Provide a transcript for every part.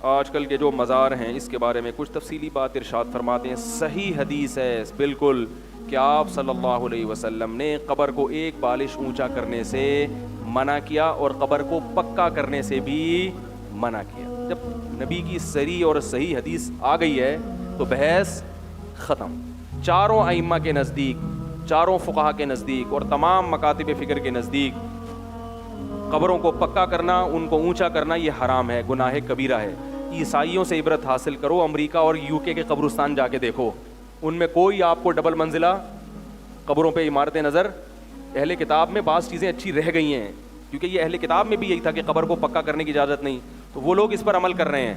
آج کل کے جو مزار ہیں اس کے بارے میں کچھ تفصیلی بات ارشاد فرماتے ہیں. صحیح حدیث ہے بالکل کہ آپ صلی اللہ علیہ وسلم نے قبر کو ایک بالش اونچا کرنے سے منع کیا اور قبر کو پکا کرنے سے بھی منع کیا. جب نبی کی صریح اور صحیح حدیث آ گئی ہے تو بحث ختم. چاروں ائمہ کے نزدیک, چاروں فقہا کے نزدیک اور تمام مکاتب فکر کے نزدیک قبروں کو پکا کرنا, ان کو اونچا کرنا یہ حرام ہے, گناہ کبیرہ ہے. عیسائیوں سے عبرت حاصل کرو, امریکہ اور یو کے قبرستان جا کے دیکھو, ان میں کوئی آپ کو ڈبل منزلہ قبروں پہ عمارتیں نظر. اہل کتاب میں بعض چیزیں اچھی رہ گئی ہیں کیونکہ یہ اہل کتاب میں بھی یہی تھا کہ قبر کو پکا کرنے کی اجازت نہیں, تو وہ لوگ اس پر عمل کر رہے ہیں.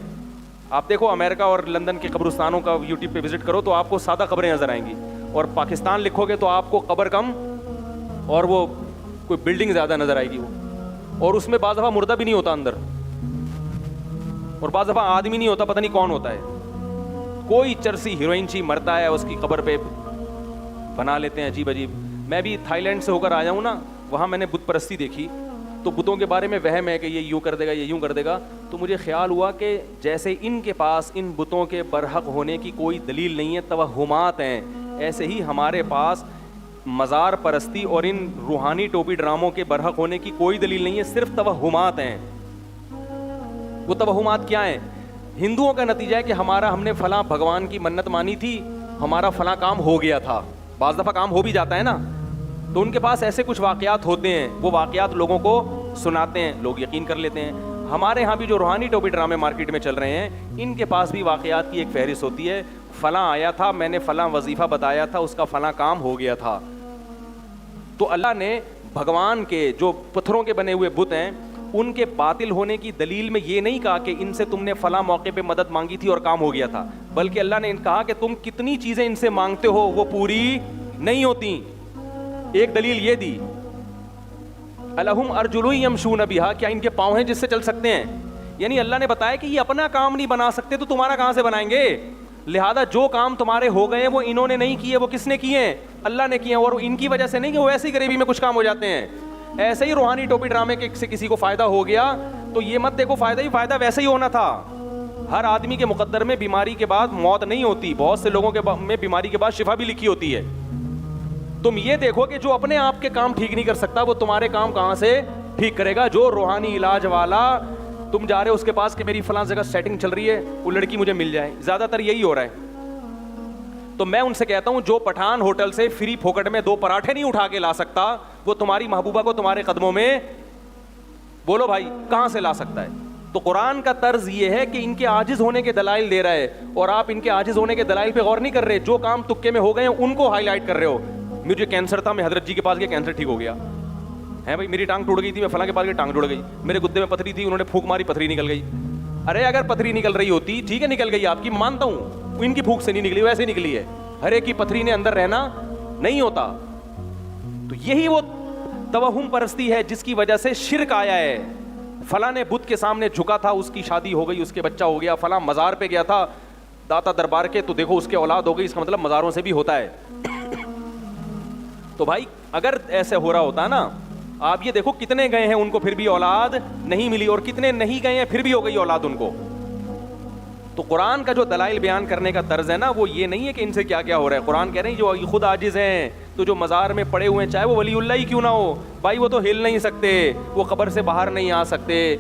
آپ دیکھو امریکہ اور لندن کے قبرستانوں کا یوٹیوب پہ وزٹ کرو تو آپ کو سادہ قبریں نظر آئیں گی, اور پاکستان لکھو گے تو آپ کو قبر کم اور وہ کوئی بلڈنگ زیادہ نظر آئے گی وہ, اور اس میں بعض دفعہ مردہ بھی نہیں ہوتا اندر, اور بعض دفعہ آدمی نہیں ہوتا, پتہ نہیں کون ہوتا ہے. کوئی چرسی ہیروئن چی مرتا ہے اس کی قبر پہ بنا لیتے ہیں عجیب عجیب. میں بھی تھائی لینڈ سے ہو کر آیا ہوں نا, وہاں میں نے بت پرستی دیکھی تو بتوں کے بارے میں وہم ہے کہ یہ یوں کر دے گا, یہ یوں کر دے گا. تو مجھے خیال ہوا کہ جیسے ان کے پاس ان بتوں کے برحق ہونے کی کوئی دلیل نہیں ہے, توہمات ہیں, ایسے ہی ہمارے پاس مزار پرستی اور ان روحانی ٹوپی ڈراموں کے برحق ہونے کی کوئی دلیل نہیں ہے, صرف توہمات ہیں. وہ توہمات کیا ہیں؟ ہندوؤں کا نتیجہ ہے کہ ہم نے فلاں بھگوان کی منت مانی تھی, ہمارا فلاں کام ہو گیا تھا. بعض دفعہ کام ہو بھی جاتا ہے نا, تو ان کے پاس ایسے کچھ واقعات ہوتے ہیں, وہ واقعات لوگوں کو سناتے ہیں, لوگ یقین کر لیتے ہیں. ہمارے ہاں بھی جو روحانی ٹوپی ڈرامے مارکیٹ میں چل رہے ہیں, ان کے پاس بھی واقعات کی ایک فہرست ہوتی ہے. فلاں آیا تھا, میں نے فلاں وظیفہ بتایا تھا, اس کا فلاں کام ہو گیا تھا. تو اللہ نے بھگوان کے جو پتھروں کے بنے ہوئے بت ہیں ان کے باطل ہونے کی دلیل میں یہ نہیں کہا کہ ان سے تم نے فلاں موقع پہ مدد مانگی تھی اور کام ہو گیا تھا, بلکہ اللہ نے کہا کہ تم کتنی چیزیں ان سے مانگتے ہو وہ پوری نہیں ہوتی. ایک دلیل یہ دی, الہم ارجل یمشون بہا, کیا ان کے پاؤں ہیں جس سے چل سکتے ہیں؟ یعنی اللہ نے بتایا کہ یہ اپنا کام نہیں بنا سکتے تو تمہارا کہاں سے بنائیں گے؟ لہذا جو کام تمہارے ہو گئے ہیں وہ انہوں نے نہیں کیے, وہ کس نے کیے ہیں؟ اللہ نے کیے ہیں. اور ان کی وجہ سے نہیں کہ وہ ایسی غریبی میں کچھ کام ہو جاتے ہیں. ایسے ہی روحانی ٹوپی ڈرامے کے سے کسی کو فائدہ ہو گیا تو یہ مت دیکھو فائدہ ہی فائدہ ویسے ہی ہونا تھا. ہر آدمی کے مقدر میں بیماری کے بعد موت نہیں ہوتی, بہت سے لوگوں کے میں بیماری کے بعد شفا بھی لکھی ہوتی ہے. تم یہ دیکھو کہ جو اپنے آپ کے کام ٹھیک نہیں کر سکتا وہ تمہارے کام کہاں سے ٹھیک کرے گا؟ جو روحانی علاج والا, تم جا رہے ہو اس کے پاس کہ میری فلاں جگہ سیٹنگ چل رہی ہے, وہ لڑکی مجھے مل جائے, زیادہ تر یہی ہو رہا ہے. تو میں ان سے کہتا ہوں جو پٹھان ہوٹل سے فری پھوکٹ میں 2 پراٹھے نہیں اٹھا کے لا سکتا, وہ تمہاری محبوبہ کو تمہارے قدموں میں بولو بھائی کہاں سے لا سکتا ہے؟ تو قرآن کا طرز یہ ہے کہ ان کے عاجز ہونے کے دلائل دے رہا ہے, اور آپ ان کے عاجز ہونے کے دلائل پہ غور نہیں کر رہے, جو کام تکے میں ہو گئے ہیں ان کو ہائی لائٹ کر رہے ہو. مجھے کینسر تھا, میں حضرت جی کے پاس گیا, کینسر ٹھیک ہو گیا ہے. بھائی میری ٹانگ ٹوٹ گئی تھی, میں فلاں کے پاس گیا, ٹانگ ٹوٹ گئی. میرے گدے میں پتھری تھی, انہوں نے پھونک ماری, پتھری نکل گئی. ارے اگر پتھری نکل رہی ہوتی ٹھیک ہے, نکل گئی آپ کی, مانتا ہوں, ان کی پھونک سے نہیں نکلی, ویسے نکلی ہے. ہر ایک کی پتھری نے اندر رہنا نہیں ہوتا. تو یہی وہ توہم پرستی ہے جس کی وجہ سے شرک آیا ہے. فلاں نے بت کے سامنے جھکا تھا, اس کی شادی ہو گئی, اس کے بچہ ہو گیا. فلاں مزار پہ گیا تھا داتا دربار کے, تو دیکھو اس کے اولاد ہو گئی. اس کا مطلب مزاروں سے بھی ہوتا ہے. تو بھائی اگر ایسے ہو رہا ہوتا نا, آپ یہ دیکھو کتنے گئے ہیں ان کو پھر بھی اولاد نہیں ملی, اور کتنے نہیں گئے ہیں پھر بھی ہو گئی اولاد ان کو. تو قرآن کا جو دلائل بیان کرنے کا طرز ہے نا, وہ یہ نہیں ہے کہ ان سے کیا کیا ہو رہا ہے. قرآن کہہ رہے ہیں جو خود عاجز ہیں, تو جو مزار میں پڑے ہوئے ہیں چاہے وہ ولی اللہ ہی کیوں نہ ہو, بھائی وہ تو ہل نہیں سکتے, وہ قبر سے باہر نہیں آ سکتے,